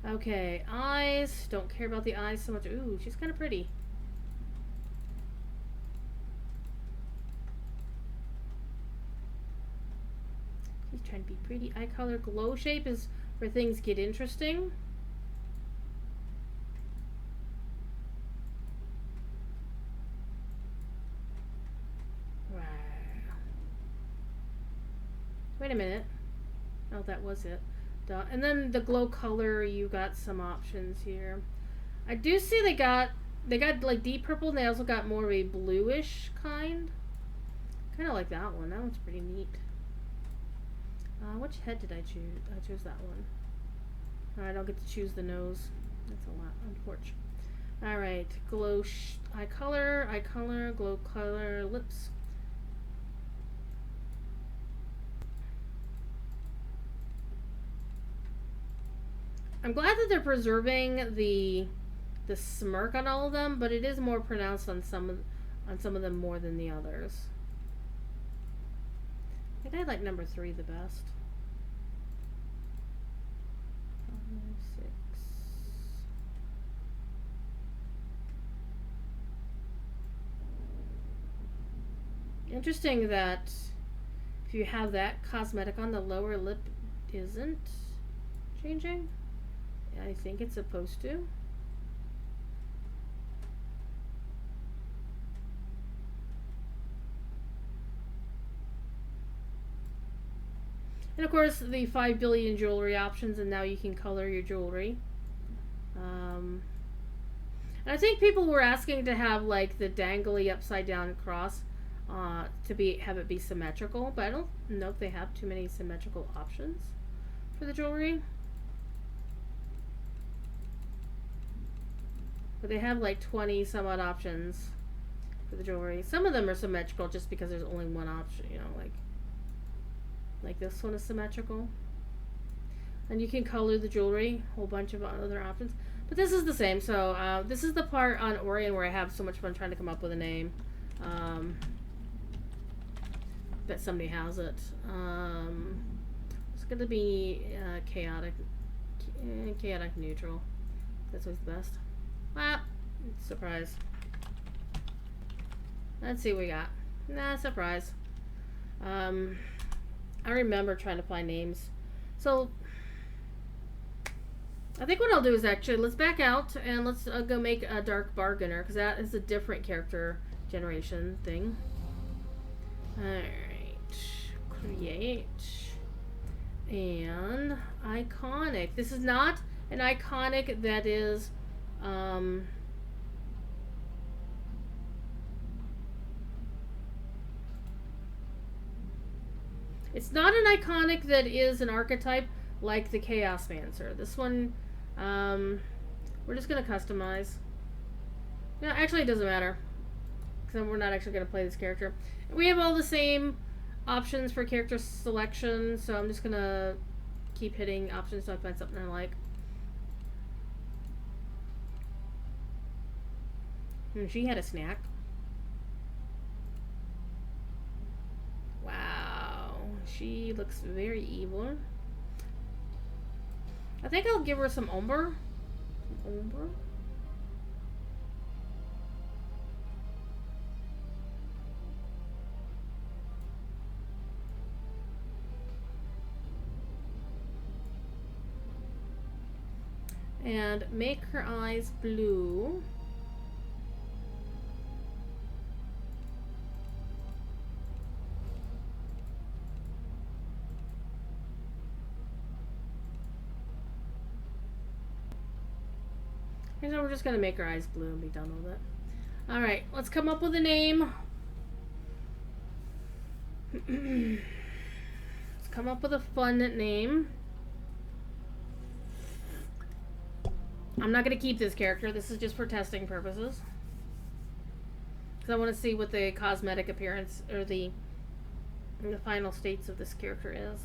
Okay, eyes. Don't care about the eyes so much. Ooh, she's kind of pretty. She's trying to be pretty. Eye color, glow shape is where things get interesting. Wow. Wait a minute. Oh, that was it. Duh. And then the glow color, you got some options here. I do see they got like deep purple, and they also got more of a bluish kind. Kind of like that one. That one's pretty neat. Which head did I choose? I chose that one. I don't get to choose the nose. That's a lot, unfortunate. Alright, glow eye color, glow color, lips. I'm glad that they're preserving the smirk on all of them, but it is more pronounced on some of them more than the others. I think I like number 3 the best. 5, 6. Interesting that if you have that cosmetic on, the lower lip isn't changing. I think it's supposed to. And of course, the 5 billion jewelry options, and now you can color your jewelry. And I think people were asking to have like the dangly upside down cross to have it be symmetrical, but I don't know if they have too many symmetrical options for the jewelry. But they have like 20 some odd options for the jewelry. Some of them are symmetrical just because there's only one option, you know, like this one is symmetrical. And you can color the jewelry, a whole bunch of other options. But this is the same, so this is the part on Orion where I have so much fun trying to come up with a name. Bet somebody has it. It's gonna be chaotic neutral. That's what's best. Ah, surprise. Let's see what we got. Nah, surprise. I remember trying to find names. So, I think what I'll do is actually, let's back out and let's go make a Dark Bargainer, because that is a different character generation thing. Alright. Create. And iconic. This is not an iconic that is, it's not an iconic that is an archetype like the Chaosmancer. This one, we're just going to customize. No, actually it doesn't matter, because we're not actually going to play this character. We have all the same options for character selection, so I'm just going to keep hitting options until I find something I like. She had a snack. Wow. She looks very evil. I think I'll give her some Umber. Umber? And make her eyes blue. And so we're just going to make her eyes blue and be done with it. Alright, let's come up with a name. Let's come up with a fun name. I'm not going to keep this character. This is just for testing purposes. Because I want to see what the cosmetic appearance, or the final states of this character is.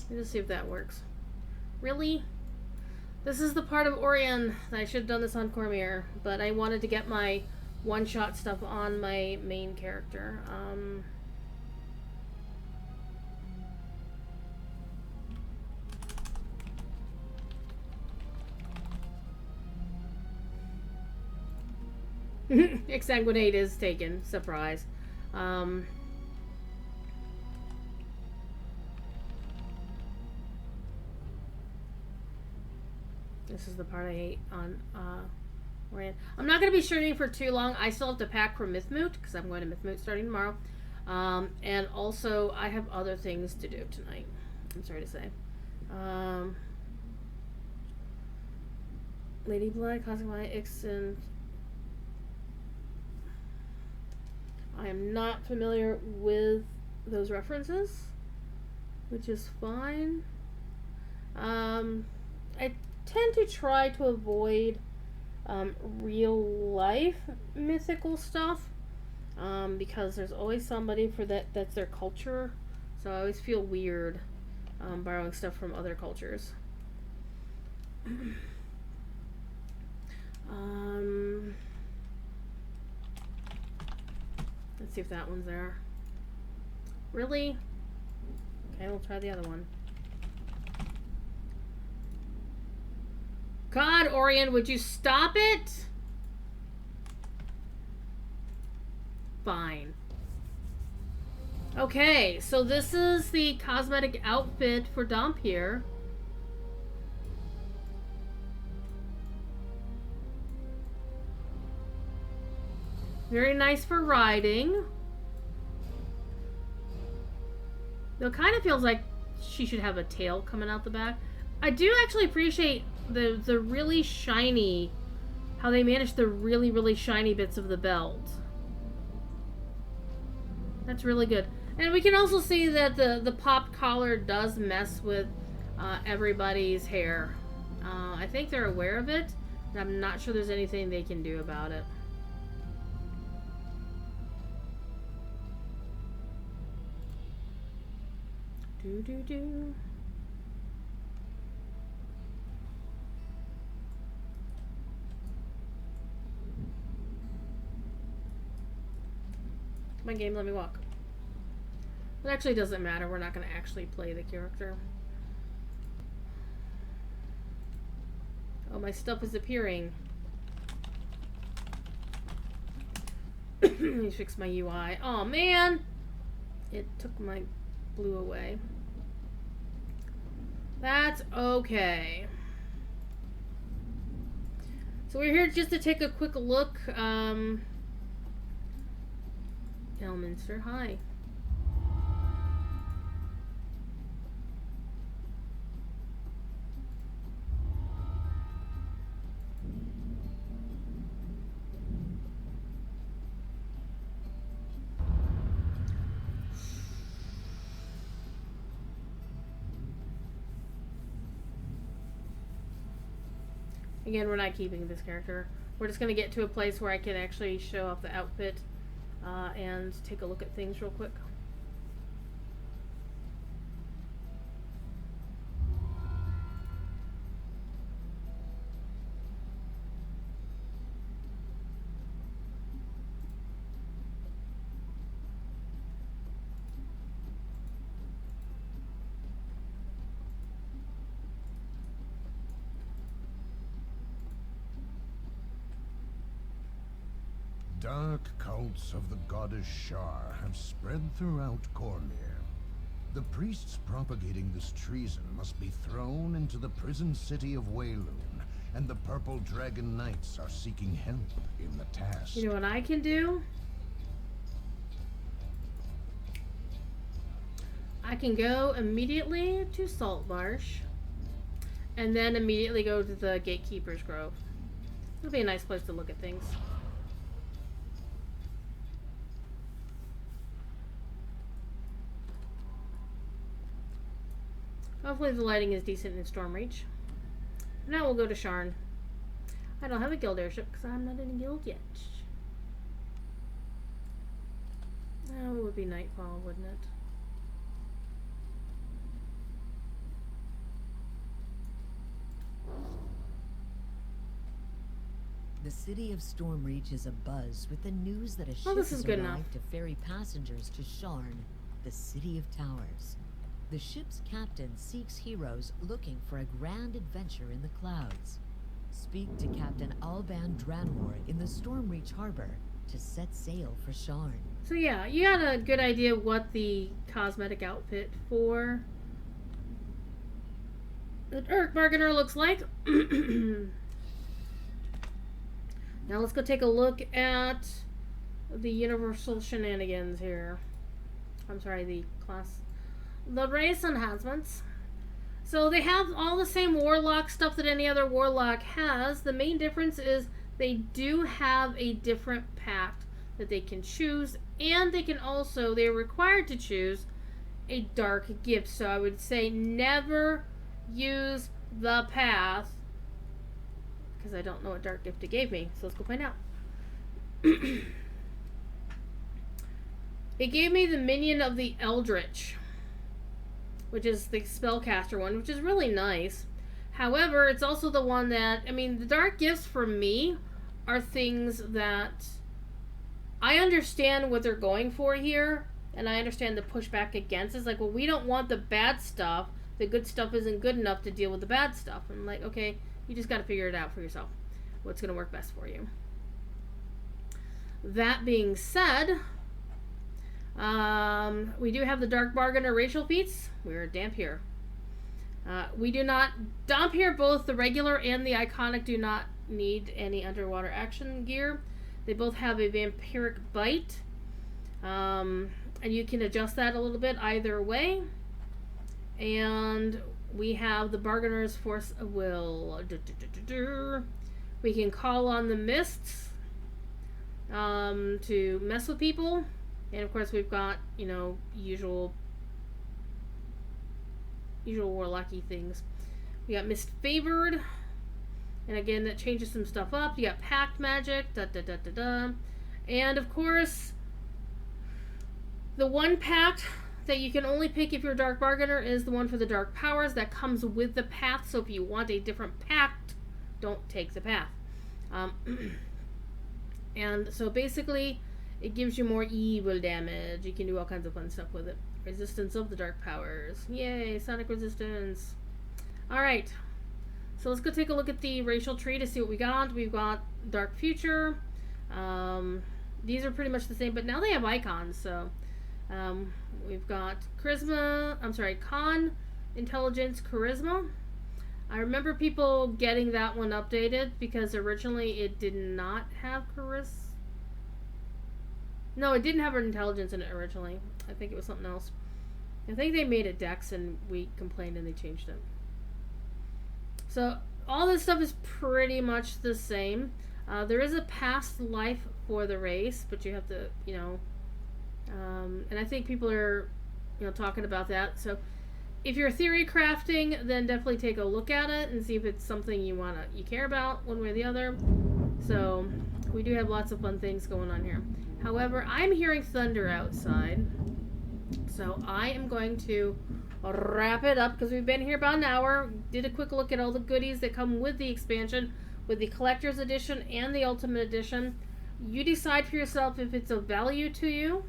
Let's see if that works. Really? This is the part of Orion that I should have done this on Cormier, but I wanted to get my one-shot stuff on my main character. Exsanguinate is taken. Surprise. This is the part I hate on Orion. I'm not going to be shooting for too long. I still have to pack for Mythmoot, because I'm going to Mythmoot starting tomorrow. And also, I have other things to do tonight. I'm sorry to say. Lady Blood, Cosmic Light, Ixen. I am not familiar with those references, which is fine. I tend to try to avoid real life mythical stuff, because there's always somebody for that's their culture, so I always feel weird borrowing stuff from other cultures. Let's see if that one's there. Really? Okay, we'll try the other one. God, Orion, would you stop it? Fine. Okay, so this is the cosmetic outfit for Dhampir. Very nice for riding. Though it kind of feels like she should have a tail coming out the back. I do actually appreciate the really shiny, how they managed the really, really shiny bits of the belt. That's really good. And we can also see that the popped collar does mess with everybody's hair. I think they're aware of it, and I'm not sure there's anything they can do about it. Do. My game, let me walk. It actually doesn't matter. We're not going to actually play the character. Oh, my stuff is appearing. Let me fix my UI. Oh, man! It took my blue away. That's okay. So we're here just to take a quick look. Elminster, hi. Again, we're not keeping this character. We're just going to get to a place where I can actually show off the outfit and take a look at things real quick. Dark cults of the goddess Shar have spread throughout Cormyr. The priests propagating this treason must be thrown into the prison city of Wayloon, and the Purple Dragon Knights are seeking help in the task. You know what I can do? I can go immediately to Saltmarsh, and then immediately go to the Gatekeeper's Grove. It'll be a nice place to look at things. Hopefully the lighting is decent in Stormreach. Now we'll go to Sharn. I don't have a guild airship because I'm not in a guild yet. Oh, it would be nightfall, wouldn't it? The city of Stormreach is abuzz with the news that a ship this has is good arrived enough. to ferry passengers to Sharn, the city of towers. The ship's captain seeks heroes looking for a grand adventure in the clouds. Speak to Captain Alban Dranmore in the Stormreach harbor to set sail for Sharn. So yeah, you got a good idea what the cosmetic outfit for the Dark Bargainer looks like. Now let's go take a look at the universal shenanigans here. I'm sorry, the race enhancements. So they have all the same warlock stuff that any other warlock has. The main difference is they do have a different pact that they can choose, and they can also, they're required to choose a dark gift. So I would say never use the path, because I don't know what dark gift it gave me. So let's go find out. It gave me the Minion of the Eldritch, which is the spellcaster one, which is really nice. However, it's also the one that, I mean, the dark gifts for me are things that I understand what they're going for here, and I understand the pushback against. It's like, well, we don't want the bad stuff. The good stuff isn't good enough to deal with the bad stuff. I'm like, okay, you just got to figure it out for yourself. What's going to work best for you. That being said, we do have the Dark Bargainer racial feats. We're damp here. We do not... Dhampir, both the regular and the iconic, do not need any underwater action gear. They both have a vampiric bite. And you can adjust that a little bit either way. And we have the Bargainer's Force of Will. We can call on the mists to mess with people. And of course we've got, you know, usual warlocky things. We got Mist Favored, and again that changes some stuff up. You got Pact Magic, and of course the one pact that you can only pick if you're a Dark Bargainer is the one for the Dark Powers that comes with the path. So if you want a different pact, don't take the path. And so basically, It gives you more evil damage. You can do all kinds of fun stuff with it. Resistance of the dark powers. Yay, sonic resistance. Alright. So let's go take a look at the racial tree to see what we got. We've got Dark Future. These are pretty much the same, but now they have icons. So we've got Con, Intelligence, Charisma. I remember people getting that one updated because originally it did not have Charisma. No, it didn't have an intelligence in it originally. I think it was something else. I think they made it Dex and we complained and they changed it. So all this stuff is pretty much the same. There is a past life for the race, but you have to, and I think people are, talking about that. So if you're theory crafting, then definitely take a look at it and see if it's something you care about one way or the other. So we do have lots of fun things going on here. However, I'm hearing thunder outside, so I am going to wrap it up because we've been here about an hour. Did a quick look at all the goodies that come with the expansion, with the collector's edition and the ultimate edition. You decide for yourself if it's of value to you.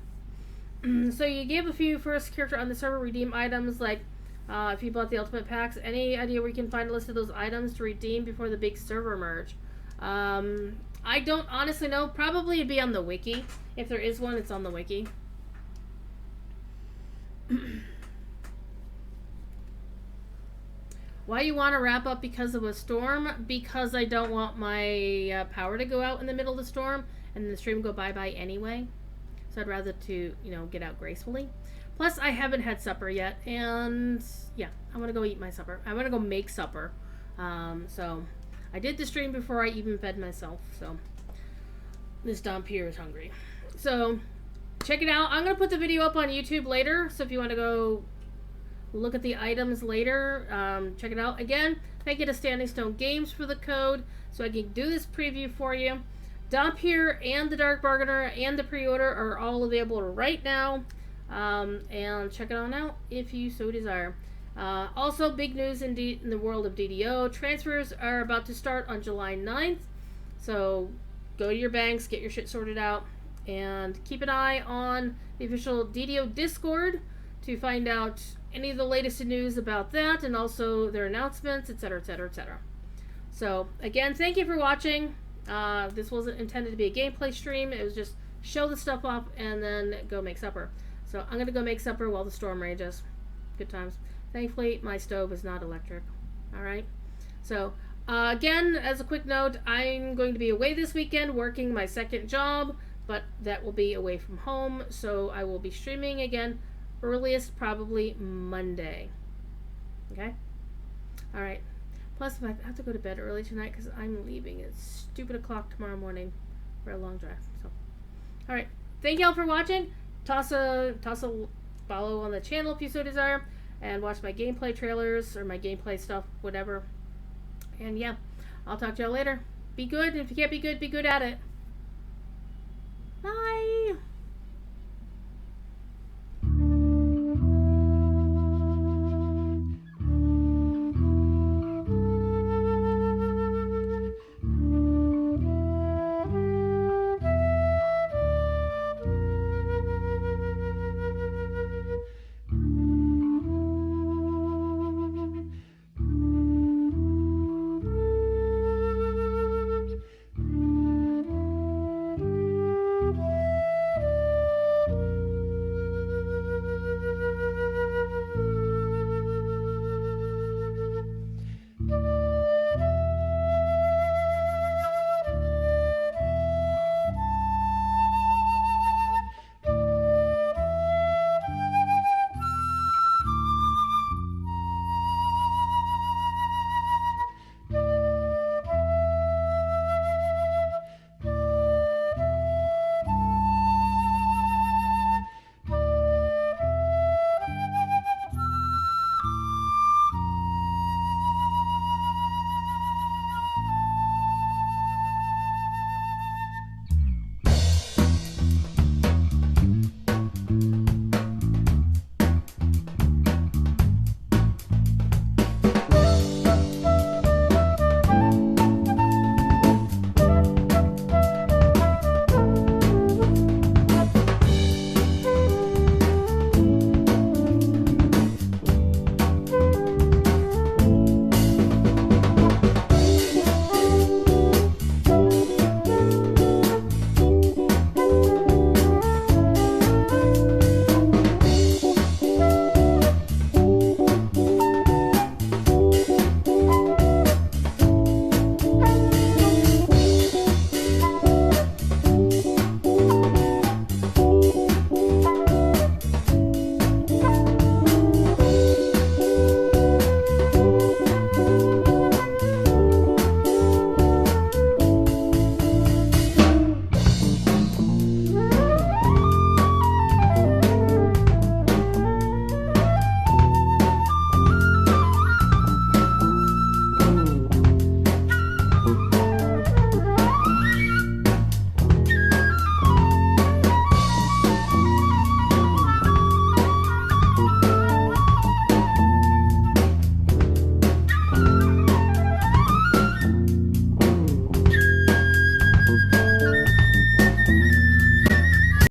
So you gave a few first character on the server redeem items, like if you bought the ultimate packs. Any idea where you can find a list of those items to redeem before the big server merge? I don't honestly know. Probably it'd be on the wiki. If there is one, it's on the wiki. Why you want to wrap up because of a storm? Because I don't want my power to go out in the middle of the storm and the stream go bye-bye anyway. So I'd rather to, get out gracefully. Plus, I haven't had supper yet. And, yeah, I want to go eat my supper. I want to go make supper. So I did the stream before I even fed myself. So this Dompier is hungry. So check it out. I'm going to put the video up on YouTube later. So if you want to go look at the items later, check it out. Again, thank you to Standing Stone Games for the code so I can do this preview for you. Dompier and the Dark Bargainer and the pre-order are all available right now. And check it on out if you so desire. Also, big news in the world of DDO. Transfers are about to start on July 9th. So go to your banks, get your shit sorted out, and keep an eye on the official DDO Discord to find out any of the latest news about that and also their announcements, etc., etc., etc. So, again, thank you for watching. This wasn't intended to be a gameplay stream. It was just show the stuff off and then go make supper. So, I'm going to go make supper while the storm rages. Good times. Thankfully, my stove is not electric. Alright? So, again, as a quick note, I'm going to be away this weekend working my second job, but that will be away from home, so I will be streaming again earliest probably Monday. Okay? Alright. Plus, I have to go to bed early tonight because I'm leaving at stupid o'clock tomorrow morning for a long drive. So, alright. Thank y'all for watching. Toss a follow on the channel if you so desire. And watch my gameplay trailers or my gameplay stuff, whatever. And yeah, I'll talk to y'all later. Be good. If you can't be good at it.